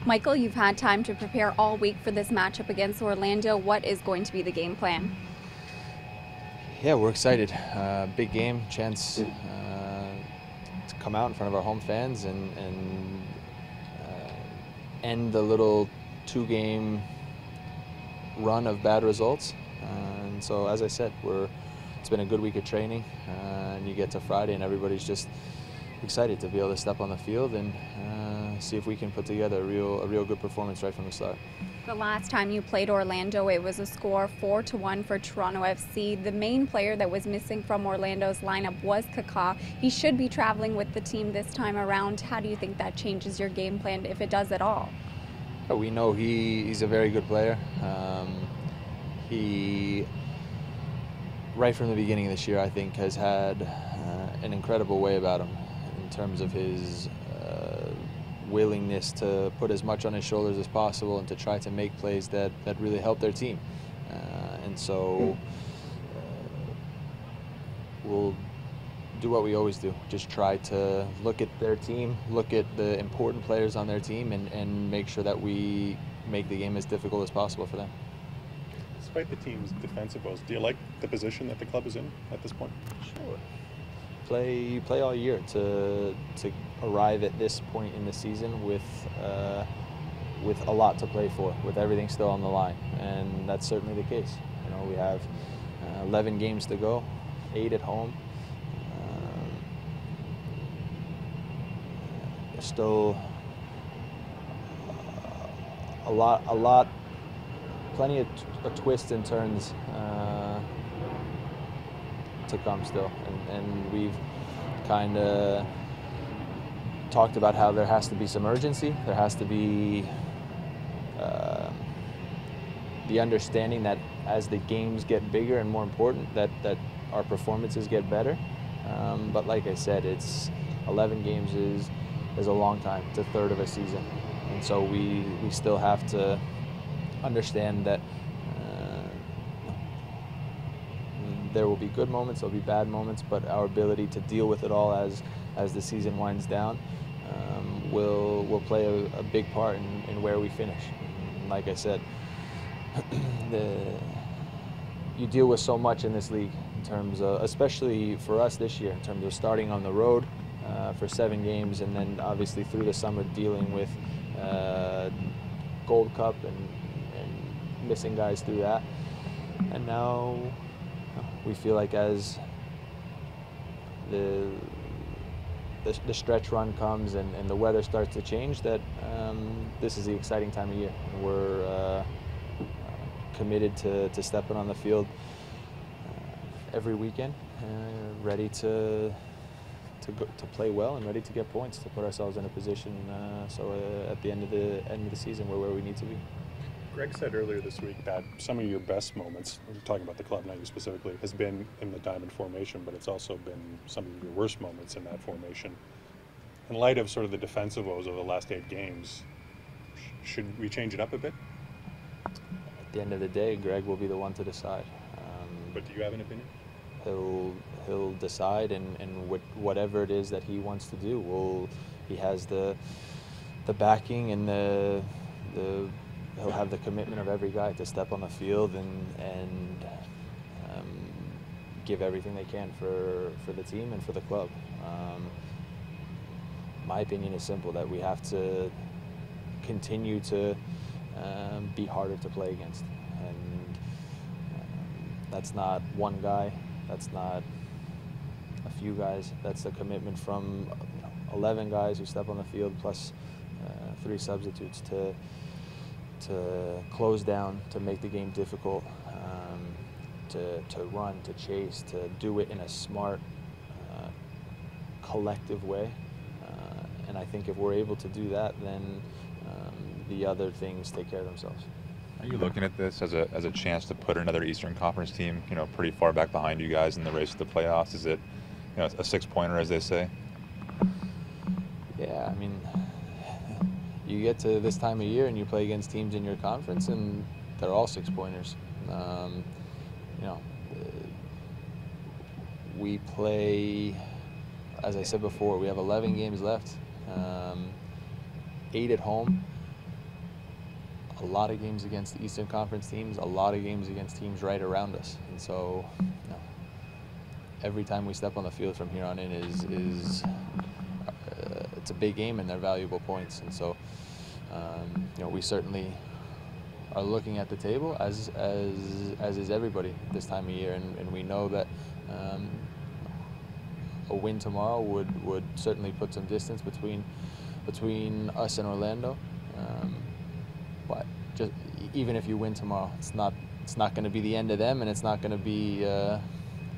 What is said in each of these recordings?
Michael, you've had time to prepare all week for this matchup against Orlando. What is going to be the game plan? Yeah, we're excited. Big game, chance to come out in front of our home fans and end the little two-game run of bad results. And so, as I said, it's been a good week of training, and you get to Friday, and everybody's just excited to be able to step on the field and see if we can put together a real good performance right from the start. The last time you played Orlando, it was a score 4-1 for Toronto FC. The main player that was missing from Orlando's lineup was Kaká. He should be traveling with the team this time around. How do you think that changes your game plan, if it does at all? We know he's a very good player. He, right from the beginning of this year, I think, has had an incredible way about him in terms of his willingness to put as much on his shoulders as possible and to try to make plays that really help their team. And so we'll do what we always do, just try to look at their team, look at the important players on their team, and make sure that we make the game as difficult as possible for them. Despite the team's defensive woes, do you like the position that the club is in at this point? Sure. You play all year to arrive at this point in the season with a lot to play for, with everything still on the line, and that's certainly the case. You know, we have 11 games to go, 8 at home. There's still plenty of twists and turns to come still, and we've kind of talked about how there has to be some urgency. There has to be the understanding that as the games get bigger and more important, that our performances get better. But like I said, it's 11 games is a long time. It's a third of a season, and so we still have to understand that there will be good moments, there'll be bad moments, but our ability to deal with it all as the season winds down will play a big part in where we finish. And like I said, you deal with so much in this league in terms of, especially for us this year, in terms of starting on the road for 7 games, and then obviously through the summer dealing with Gold Cup and missing guys through that. And now we feel like as the stretch run comes and the weather starts to change, that this is the exciting time of year. And we're committed to stepping on the field every weekend, ready to play well and ready to get points to put ourselves in a position so at the end of the season we're where we need to be. Greg said earlier this week that some of your best moments, we're talking about the club, not you specifically, has been in the diamond formation, but it's also been some of your worst moments in that formation. In light of sort of the defensive woes over the last 8 games, should we change it up a bit? At the end of the day, Greg will be the one to decide. But do you have an opinion? He'll decide, and whatever it is that he wants to do, he has the backing and he'll have the commitment of every guy to step on the field and give everything they can for the team and for the club. My opinion is simple, that we have to continue to be harder to play against. And that's not one guy, that's not a few guys, that's a commitment from 11 guys who step on the field plus 3 substitutes to close down, to make the game difficult, to run, to chase, to do it in a smart, collective way. And I think if we're able to do that, then the other things take care of themselves. Are you looking at this as a chance to put another Eastern Conference team, pretty far back behind you guys in the race to the playoffs? Is it, a 6-pointer, as they say? Yeah, I mean, you get to this time of year and you play against teams in your conference, and they're all 6-pointers. We play, as I said before, we have 11 games left, 8 at home, a lot of games against the Eastern Conference teams, a lot of games against teams right around us, and so every time we step on the field from here on in is it's a big game and they're valuable points, and so we certainly are looking at the table as is everybody this time of year, and we know that a win tomorrow would certainly put some distance between us and Orlando. But just even if you win tomorrow, it's not going to be the end of them, and it's not going to be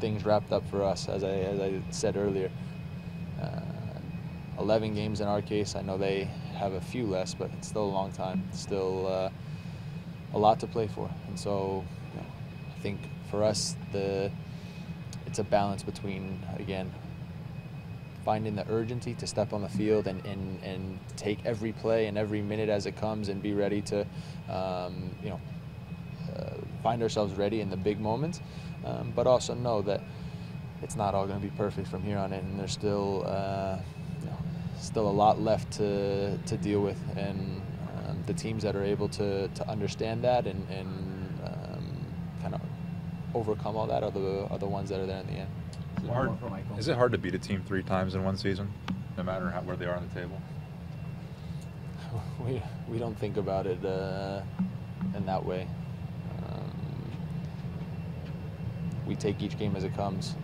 things wrapped up for us. As I said earlier, 11 games in our case. I know they have a few less, but it's still a long time. It's still a lot to play for, and so I think for us it's a balance between, again, finding the urgency to step on the field and take every play and every minute as it comes and be ready to find ourselves ready in the big moments, but also know that it's not all going to be perfect from here on in, and there's still a lot left to deal with, and the teams that are able to understand that and kind of overcome all that are the ones that are there in the end. Is it hard to beat a team 3 times in one season, no matter where they are on the table? We don't think about it in that way. We take each game as it comes.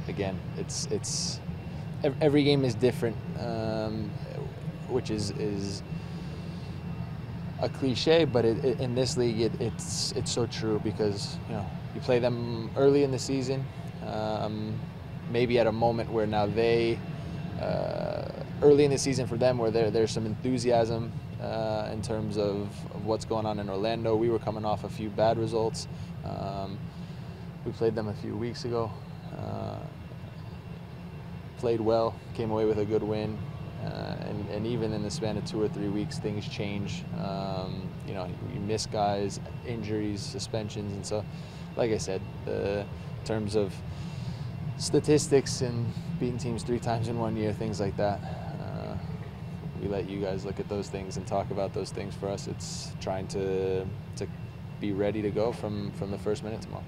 Again, it's every game is different, which is a cliche, but in this league it's so true, because you play them early in the season, maybe at a moment where now early in the season for them where there's some enthusiasm in terms of what's going on in Orlando. We were coming off a few bad results. We played them a few weeks ago, played well, came away with a good win, and even in the span of 2 or 3 weeks, things change. You miss guys, injuries, suspensions, and so, like I said, in terms of statistics and beating teams 3 times in 1 year, things like that, we let you guys look at those things and talk about those things. For us, it's trying to be ready to go from the first minute tomorrow.